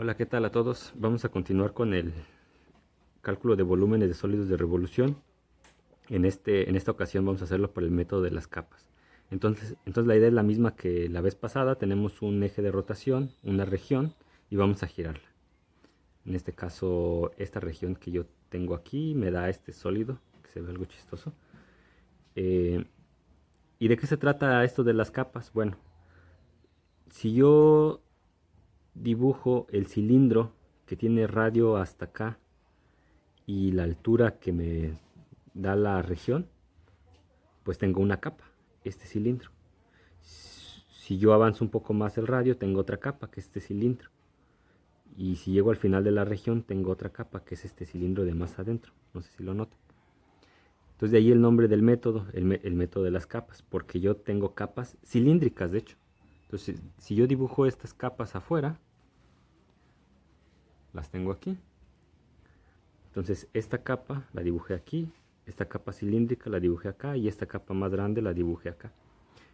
Hola, ¿qué tal a todos? Vamos a continuar con el cálculo de volúmenes de sólidos de revolución. En esta ocasión vamos a hacerlo por el método de las capas. Entonces la idea es la misma que la vez pasada. Tenemos un eje de rotación, una región, y vamos a girarla. En este caso, esta región que yo tengo aquí me da este sólido, que se ve algo chistoso. ¿Y de qué se trata esto de las capas? Bueno, si yo dibujo el cilindro que tiene radio hasta acá y la altura que me da la región, pues tengo una capa, este cilindro. Si yo avanzo un poco más el radio, tengo otra capa, que es este cilindro. Y si llego al final de la región, tengo otra capa, que es este cilindro de más adentro. No sé si lo notan. Entonces de ahí el nombre del método, el método de las capas, porque yo tengo capas cilíndricas, de hecho. Entonces, si yo dibujo estas capas afuera, las tengo aquí. Entonces esta capa la dibujé aquí, esta capa cilíndrica la dibujé acá y esta capa más grande la dibujé acá.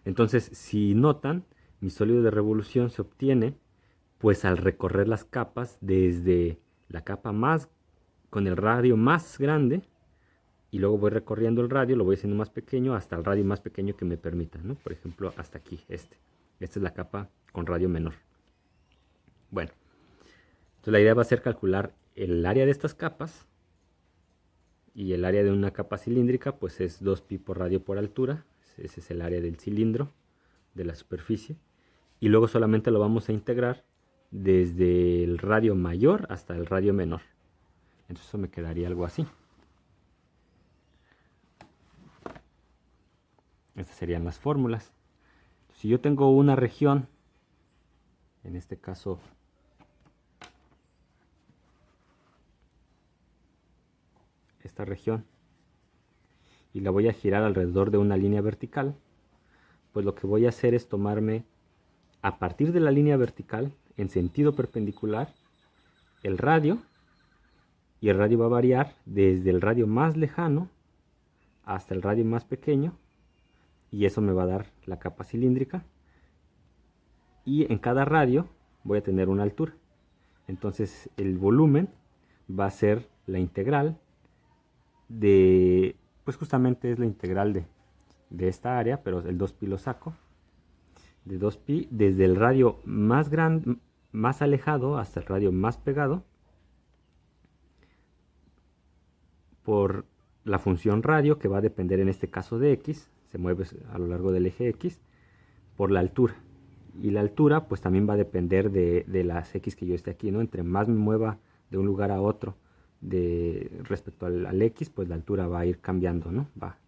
Entonces, si notan, mi sólido de revolución se obtiene pues al recorrer las capas desde la capa más con el radio más grande y luego voy recorriendo el radio, lo voy haciendo más pequeño hasta el radio más pequeño que me permita, ¿no? Por ejemplo, hasta aquí, Esta es la capa con radio menor. Bueno, entonces la idea va a ser calcular el área de estas capas, y el área de una capa cilíndrica pues es 2pi por radio por altura. Ese es el área del cilindro, de la superficie, y luego solamente lo vamos a integrar desde el radio mayor hasta el radio menor. Entonces eso me quedaría algo así. Estas serían las fórmulas. Si yo tengo una región, en este caso esta región, y la voy a girar alrededor de una línea vertical, pues lo que voy a hacer es tomarme a partir de la línea vertical en sentido perpendicular el radio, y el radio va a variar desde el radio más lejano hasta el radio más pequeño, y eso me va a dar la capa cilíndrica, y en cada radio voy a tener una altura. Entonces el volumen va a ser la integral de, pues justamente es la integral de esta área, pero el 2pi lo saco, de 2pi desde el radio más grande, más alejado hasta el radio más pegado, por la función radio, que va a depender en este caso de x, se mueve a lo largo del eje x, por la altura. Y la altura pues también va a depender de las x que yo esté aquí, ¿no? Entre más me mueva de un lugar a otro respecto al x, pues la altura va a ir cambiando, ¿no? Va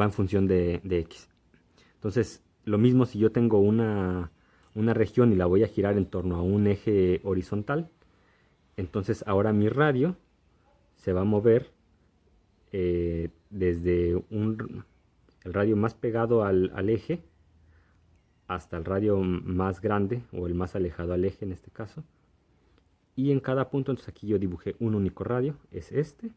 en función de x. Entonces, lo mismo si yo tengo una región y la voy a girar en torno a un eje horizontal, entonces ahora mi radio se va a mover desde el radio más pegado al eje hasta el radio más grande o el más alejado al eje en este caso. Y en cada punto, entonces aquí yo dibujé un único radio, es este,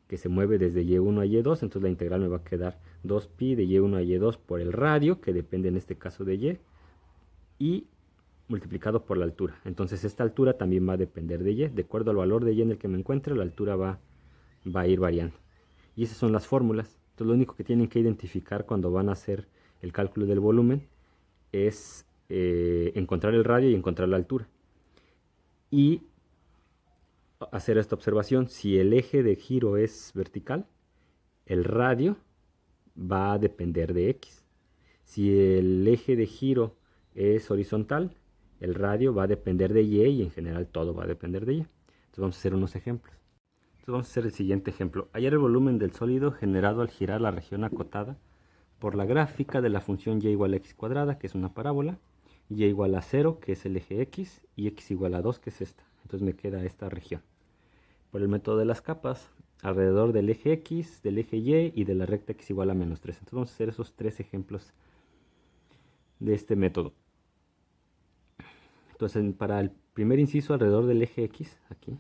que se mueve desde y1 a y2, entonces la integral me va a quedar 2pi de y1 a y2 por el radio, que depende en este caso de y multiplicado por la altura. Entonces esta altura también va a depender de de acuerdo al valor de en el que me encuentre, la altura va a ir variando. Y esas son las fórmulas. Entonces lo único que tienen que identificar cuando van a hacer el cálculo del volumen es encontrar el radio y encontrar la altura. Y hacer esta observación: si el eje de giro es vertical, el radio va a depender de x. Si el eje de giro es horizontal, el radio va a depender de y en general todo va a depender de y. Entonces vamos a hacer unos ejemplos. Entonces vamos a hacer el siguiente ejemplo: hallar el volumen del sólido generado al girar la región acotada por la gráfica de la función y igual a x cuadrada, que es una parábola, y igual a 0, que es el eje x, y x igual a 2, que es esta. Entonces me queda esta región. Por el método de las capas, alrededor del eje x, del eje y de la recta x igual a -3. Entonces vamos a hacer esos tres ejemplos de este método. Entonces para el primer inciso, alrededor del eje x, aquí,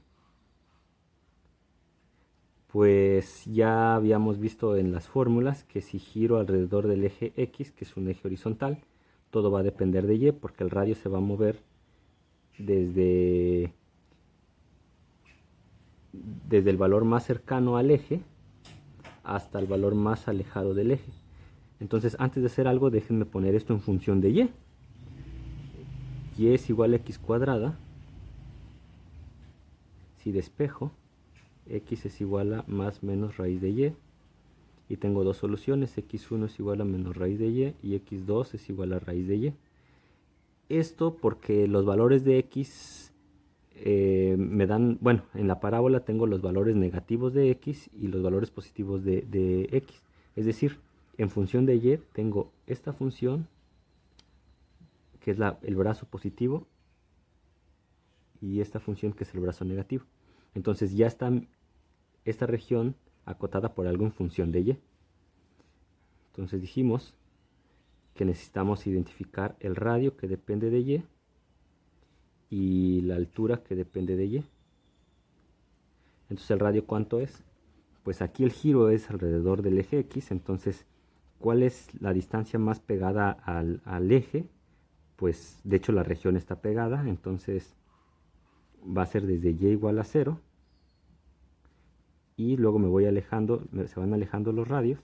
pues ya habíamos visto en las fórmulas que si giro alrededor del eje x, que es un eje horizontal, todo va a depender de y, porque el radio se va a mover desde, desde el valor más cercano al eje hasta el valor más alejado del eje. Entonces, antes de hacer algo, déjenme poner esto en función de y. Y es igual a x cuadrada. Si despejo, x es igual a más menos raíz de y. Y tengo dos soluciones, x1 es igual a menos raíz de y x2 es igual a raíz de y. Esto porque los valores de x me dan, bueno, en la parábola tengo los valores negativos de x y los valores positivos de x. Es decir, en función de y tengo esta función, que es el brazo positivo, y esta función que es el brazo negativo. Entonces ya está esta región acotada por algo en función de y. Entonces dijimos que necesitamos identificar el radio que depende de y la altura que depende de y. Entonces el radio, ¿cuánto es? Pues aquí el giro es alrededor del eje x, entonces ¿cuál es la distancia más pegada al eje? Pues de hecho la región está pegada, entonces va a ser desde y igual a 0 y luego me voy alejando, se van alejando los radios.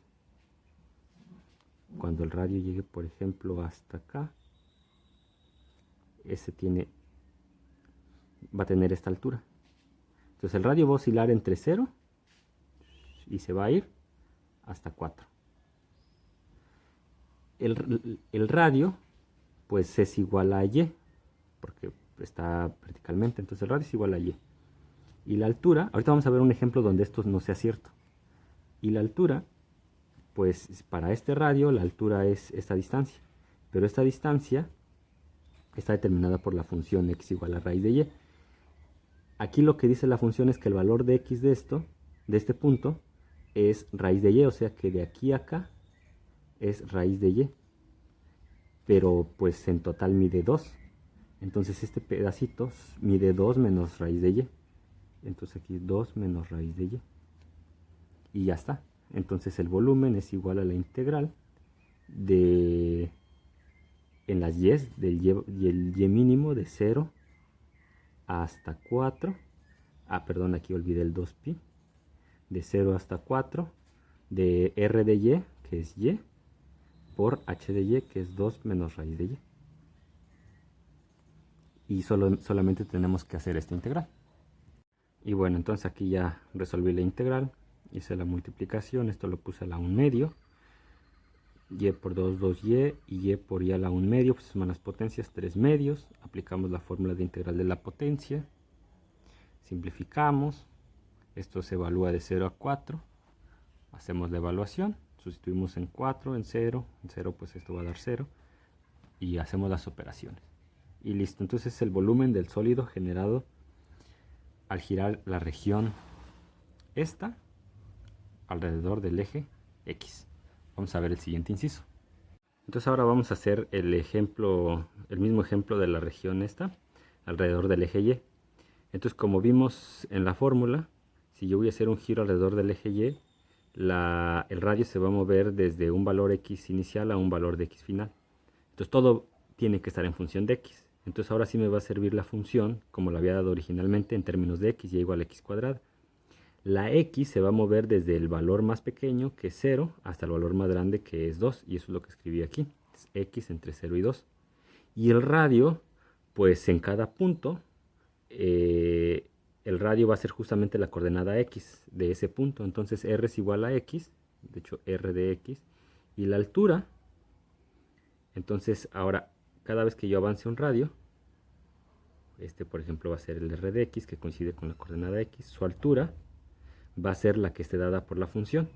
Cuando el radio llegue, por ejemplo, hasta acá, va a tener esta altura. Entonces el radio va a oscilar entre 0 y se va a ir hasta 4. El radio pues es igual a y, porque está verticalmente, entonces el radio es igual a y. Y la altura, ahorita vamos a ver un ejemplo donde esto no sea cierto. Y la altura, pues para este radio la altura es esta distancia, pero esta distancia está determinada por la función x igual a raíz de y. Aquí lo que dice la función es que el valor de x de este punto, es raíz de y, o sea que de aquí a acá es raíz de y. Pero pues en total mide 2. Entonces este pedacito mide 2 menos raíz de y. Entonces aquí 2 menos raíz de y. Y ya está. Entonces el volumen es igual a la integral en las y, del y mínimo de 0 hasta 4. Perdón, aquí olvidé el 2pi. De 0 hasta 4 de r de y, que es y, por h de y, que es 2 menos raíz de y. Y solamente tenemos que hacer esta integral. Y bueno, entonces aquí ya resolví la integral, hice la multiplicación, esto lo puse a la 1 medio, y por 2, 2y, y y por y a la 1 medio, pues suman las potencias, 3 medios, aplicamos la fórmula de integral de la potencia, simplificamos, esto se evalúa de 0 a 4, hacemos la evaluación, sustituimos en 4, en 0 pues esto va a dar 0, y hacemos las operaciones. Y listo, entonces el volumen del sólido generado al girar la región esta alrededor del eje X. Vamos a ver el siguiente inciso. Entonces ahora vamos a hacer el mismo ejemplo de la región esta alrededor del eje Y. Entonces, como vimos en la fórmula, si yo voy a hacer un giro alrededor del eje Y, el radio se va a mover desde un valor X inicial a un valor de X final. Entonces todo tiene que estar en función de X. Entonces ahora sí me va a servir la función como la había dado originalmente en términos de X, y igual a X cuadrada. La X se va a mover desde el valor más pequeño, que es 0, hasta el valor más grande, que es 2. Y eso es lo que escribí aquí. Es X entre 0 y 2. Y el radio, pues en cada punto, el radio va a ser justamente la coordenada X de ese punto. Entonces R es igual a X, de hecho R de X. Y la altura, entonces ahora cada vez que yo avance un radio, por ejemplo va a ser el R de X, que coincide con la coordenada X, su altura va a ser la que esté dada por la función,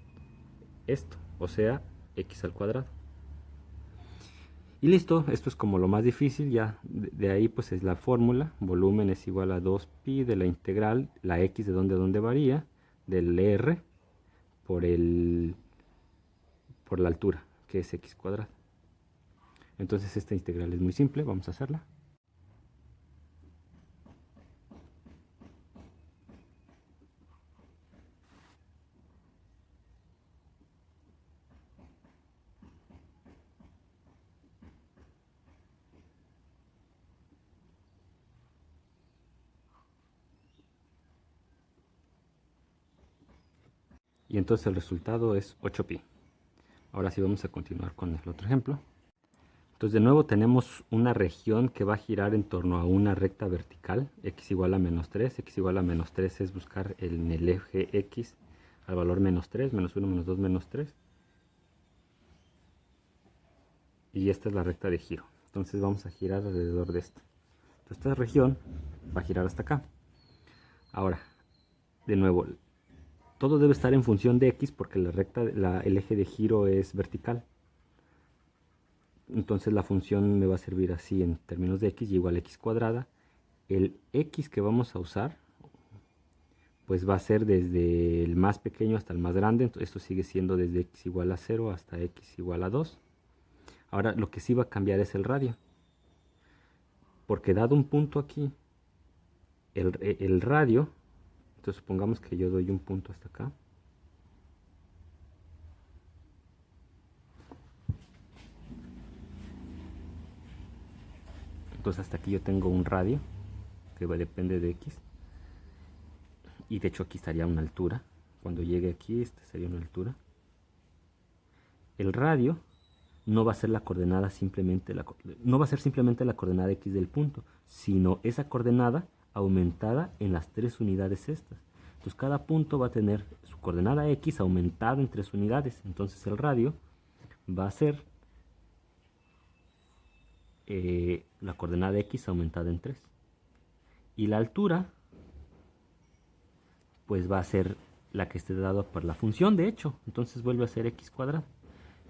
esto, o sea, x al cuadrado. Y listo, esto es como lo más difícil, ya de ahí pues es la fórmula, volumen es igual a 2pi de la integral, la x de dónde varía, del r por la altura, que es x cuadrado. Entonces esta integral es muy simple, vamos a hacerla. y entonces el resultado es 8pi. Ahora sí vamos a continuar con el otro ejemplo. Entonces de nuevo tenemos una región que va a girar en torno a una recta vertical, x igual a menos 3. X igual a menos 3 es buscar en el eje x al valor menos 3, menos 1, menos 2, menos 3. Y esta es la recta de giro. Entonces vamos a girar alrededor de esto. Entonces esta región va a girar hasta acá. Ahora, de nuevo, todo debe estar en función de x porque la recta, el eje de giro es vertical. Entonces la función me va a servir así en términos de x, y igual a x cuadrada. El x que vamos a usar pues va a ser desde el más pequeño hasta el más grande. Entonces, esto sigue siendo desde x igual a 0 hasta x igual a 2. Ahora lo que sí va a cambiar es el radio, porque dado un punto aquí, el radio, entonces supongamos que yo doy un punto hasta acá. Entonces hasta aquí yo tengo un radio que depende de x. Y de hecho aquí estaría una altura. Cuando llegue aquí, esta sería una altura. El radio no va a ser la coordenada simplemente, no va a ser simplemente la coordenada x del punto, sino esa coordenada aumentada en las 3 unidades estas. Entonces cada punto va a tener su coordenada x aumentada en 3 unidades. Entonces el radio va a ser la coordenada x aumentada en 3. Y la altura pues va a ser la que esté dada por la función, de hecho. Entonces vuelve a ser x cuadrado.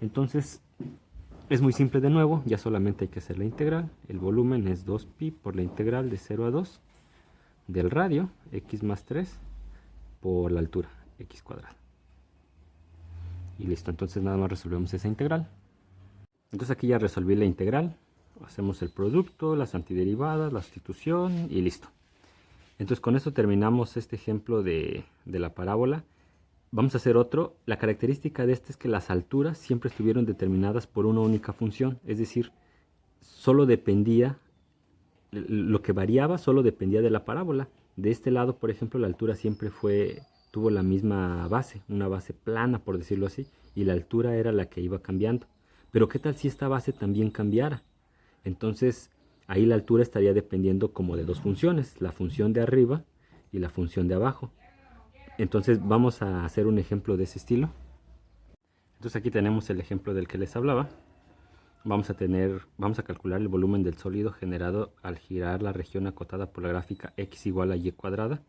Entonces es muy simple de nuevo, ya solamente hay que hacer la integral. El volumen es 2pi por la integral de 0 a 2 del radio, x más 3, por la altura, x cuadrado. Y listo, entonces nada más resolvemos esa integral. Entonces aquí ya resolví la integral. Hacemos el producto, las antiderivadas, la sustitución y listo. Entonces con esto terminamos este ejemplo de la parábola. Vamos a hacer otro. La característica de este es que las alturas siempre estuvieron determinadas por una única función. Es decir, solo dependía, lo que variaba solo dependía de la parábola. De este lado, por ejemplo, la altura siempre tuvo la misma base, una base plana, por decirlo así, y la altura era la que iba cambiando. Pero ¿qué tal si esta base también cambiara? Entonces ahí la altura estaría dependiendo como de dos funciones, la función de arriba y la función de abajo. Entonces vamos a hacer un ejemplo de ese estilo. Entonces aquí tenemos el ejemplo del que les hablaba. Vamos a calcular el volumen del sólido generado al girar la región acotada por la gráfica x igual a y cuadrada.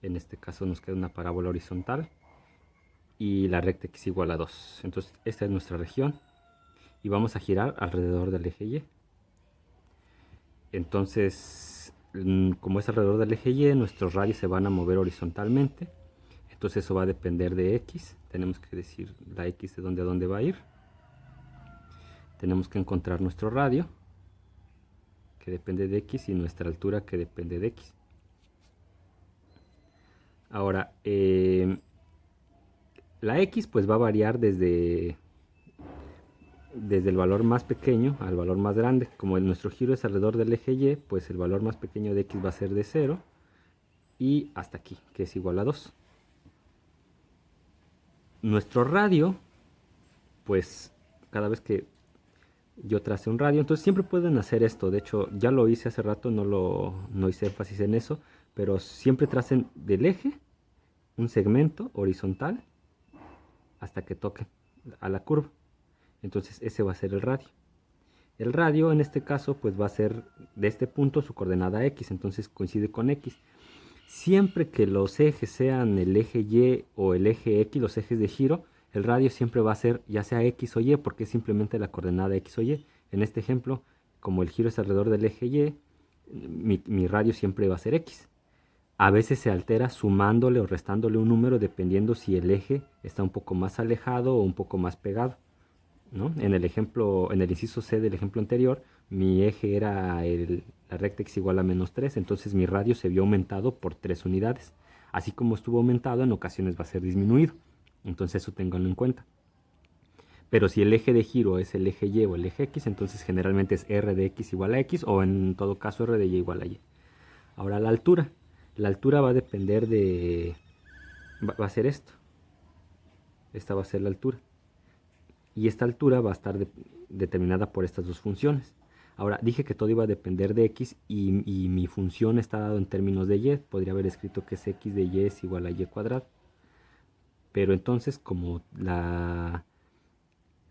En este caso nos queda una parábola horizontal y la recta x igual a 2. Entonces esta es nuestra región y vamos a girar alrededor del eje y. Entonces, como es alrededor del eje y, nuestros radios se van a mover horizontalmente. Entonces eso va a depender de x. Tenemos que decir la x de dónde a dónde va a ir. Tenemos que encontrar nuestro radio, que depende de x, y nuestra altura, que depende de x. Ahora, la x pues va a variar desde el valor más pequeño al valor más grande. Como nuestro giro es alrededor del eje y, pues el valor más pequeño de x va a ser de 0 y hasta aquí, que es igual a 2. Nuestro radio, pues cada vez que yo trace un radio, entonces siempre pueden hacer esto. De hecho ya lo hice hace rato, no hice énfasis en eso, pero siempre tracen del eje un segmento horizontal hasta que toque a la curva. Entonces ese va a ser el radio. El radio en este caso pues va a ser de este punto su coordenada x, entonces coincide con x. Siempre que los ejes sean el eje y o el eje x, los ejes de giro, el radio siempre va a ser ya sea x o y, porque es simplemente la coordenada x o y. En este ejemplo, como el giro es alrededor del eje y, mi radio siempre va a ser x. A veces se altera sumándole o restándole un número dependiendo si el eje está un poco más alejado o un poco más pegado, ¿no? En el inciso C del ejemplo anterior, mi eje era la recta x igual a menos 3, entonces mi radio se vio aumentado por 3 unidades. Así como estuvo aumentado, en ocasiones va a ser disminuido. Entonces eso ténganlo en cuenta. Pero si el eje de giro es el eje y o el eje x, entonces generalmente es r de x igual a x, o en todo caso r de y igual a y. Ahora la altura. La altura va a depender va a ser esto. Esta va a ser la altura. Y esta altura va a estar determinada por estas dos funciones. Ahora, dije que todo iba a depender de x y mi función está dado en términos de y. Podría haber escrito que es x de y es igual a y cuadrado. Pero entonces, como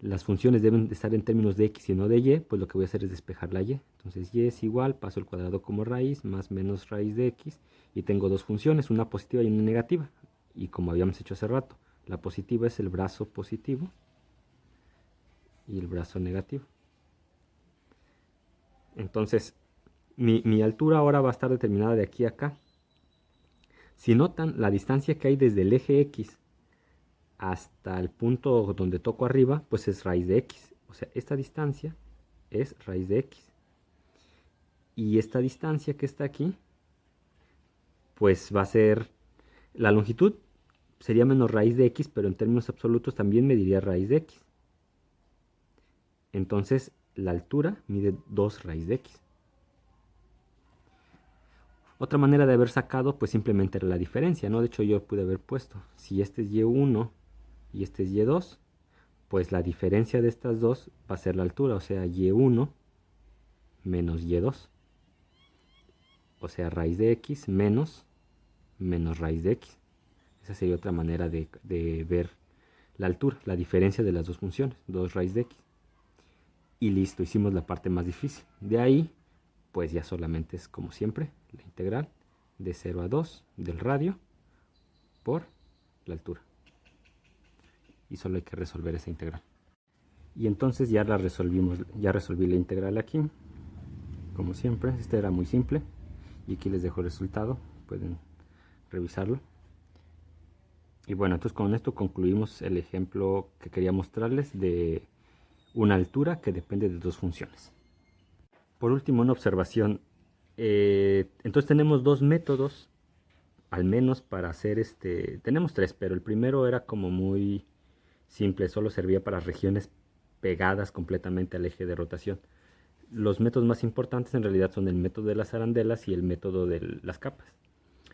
las funciones deben estar en términos de x y no de y, pues lo que voy a hacer es despejar la y. Entonces y es igual, paso el cuadrado como raíz, más menos raíz de x, y tengo dos funciones, una positiva y una negativa. Y como habíamos hecho hace rato, la positiva es el brazo positivo y el brazo negativo. Entonces, mi altura ahora va a estar determinada de aquí a acá. Si notan, la distancia que hay desde el eje x hasta el punto donde toco arriba, pues es raíz de x. O sea, esta distancia es raíz de x. Y esta distancia que está aquí, pues va a ser, la longitud sería menos raíz de x, pero en términos absolutos también mediría raíz de x. Entonces, la altura mide 2 raíz de x. Otra manera de haber sacado, pues simplemente era la diferencia, ¿no? De hecho, yo pude haber puesto, si este es y1 y este es y2, pues la diferencia de estas dos va a ser la altura, o sea, y1 menos y2. O sea, raíz de x menos raíz de x. Esa sería otra manera de ver la altura, la diferencia de las dos funciones, 2 raíz de x. Y listo, hicimos la parte más difícil. De ahí, pues ya solamente es como siempre, la integral de 0 a 2 del radio por la altura. Y solo hay que resolver esa integral. Y entonces ya la resolvimos, ya resolví la integral aquí. Como siempre, este era muy simple. Y aquí les dejo el resultado, pueden revisarlo. Y bueno, entonces con esto concluimos el ejemplo que quería mostrarles de una altura que depende de dos funciones. Por último, una observación. Entonces tenemos dos métodos, al menos para hacer tenemos tres, pero el primero era como muy simple, solo servía para regiones pegadas completamente al eje de rotación. Los métodos más importantes en realidad son el método de las arandelas y el método de las capas.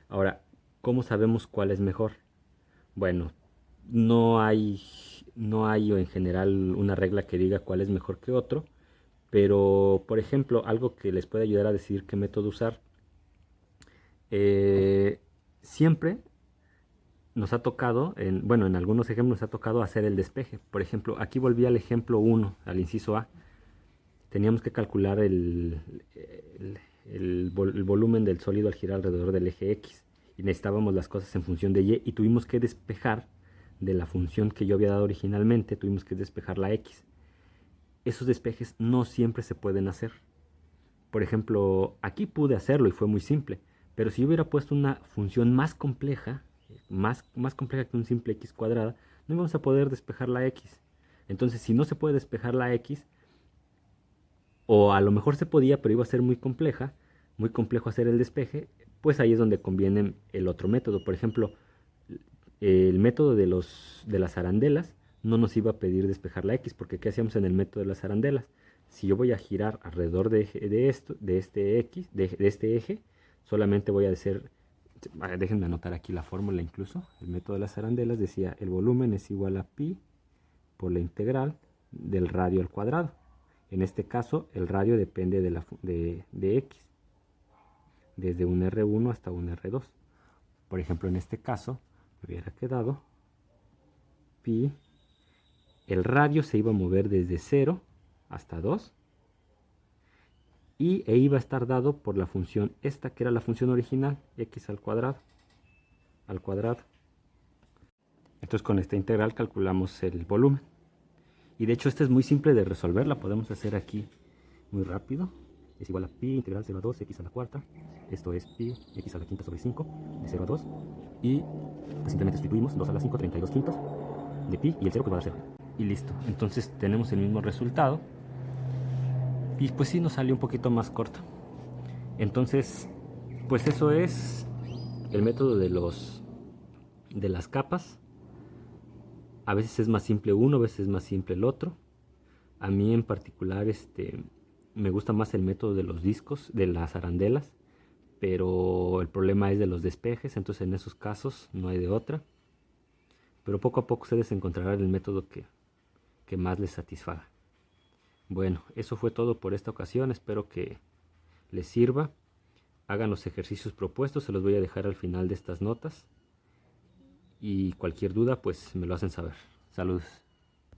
Ahora, ¿cómo sabemos cuál es mejor? Bueno, no hay en general una regla que diga cuál es mejor que otro, pero por ejemplo, algo que les puede ayudar a decidir qué método usar, siempre nos ha tocado, en algunos ejemplos nos ha tocado hacer el despeje. Por ejemplo, aquí volví al ejemplo 1, al inciso A. Teníamos que calcular el volumen del sólido al girar alrededor del eje X. Y necesitábamos las cosas en función de Y. Y tuvimos que despejar de la función que yo había dado originalmente, tuvimos que despejar la X. Esos despejes no siempre se pueden hacer. Por ejemplo, aquí pude hacerlo y fue muy simple. Pero si yo hubiera puesto una función más compleja, más compleja que un simple x cuadrada, no íbamos a poder despejar la x. Entonces, si no se puede despejar la x, o a lo mejor se podía, pero iba a ser muy compleja, muy complejo hacer el despeje, pues ahí es donde conviene el otro método. Por ejemplo, el método de las arandelas no nos iba a pedir despejar la x, porque ¿qué hacíamos en el método de las arandelas? Si yo voy a girar alrededor de este eje, solamente voy a decir, déjenme anotar aquí la fórmula incluso, el método de las arandelas decía el volumen es igual a pi por la integral del radio al cuadrado. En este caso el radio depende de x, desde un R1 hasta un R2. Por ejemplo, en este caso me hubiera quedado pi, el radio se iba a mover desde 0 hasta 2 e iba a estar dado por la función esta, que era la función original, x al cuadrado. Entonces con esta integral calculamos el volumen. Y de hecho esta es muy simple de resolver, la podemos hacer aquí muy rápido. Es igual a pi integral 0 a 2 x a la cuarta. Esto es pi x a la quinta sobre 5 de 0 a 2. Y pues simplemente sustituimos 2 a la 5, 32 quintos de pi, y el 0 pues va a dar 0. Y listo, entonces tenemos el mismo resultado. Y pues sí nos salió un poquito más corto. Entonces, pues eso es el método de las capas. A veces es más simple uno, a veces es más simple el otro. A mí en particular me gusta más el método de los discos, de las arandelas, pero el problema es de los despejes, entonces en esos casos no hay de otra. pero poco a poco ustedes encontrarán el método que más les satisfaga. Bueno, eso fue todo por esta ocasión, espero que les sirva. Hagan los ejercicios propuestos, se los voy a dejar al final de estas notas. Y cualquier duda, pues me lo hacen saber. Saludos.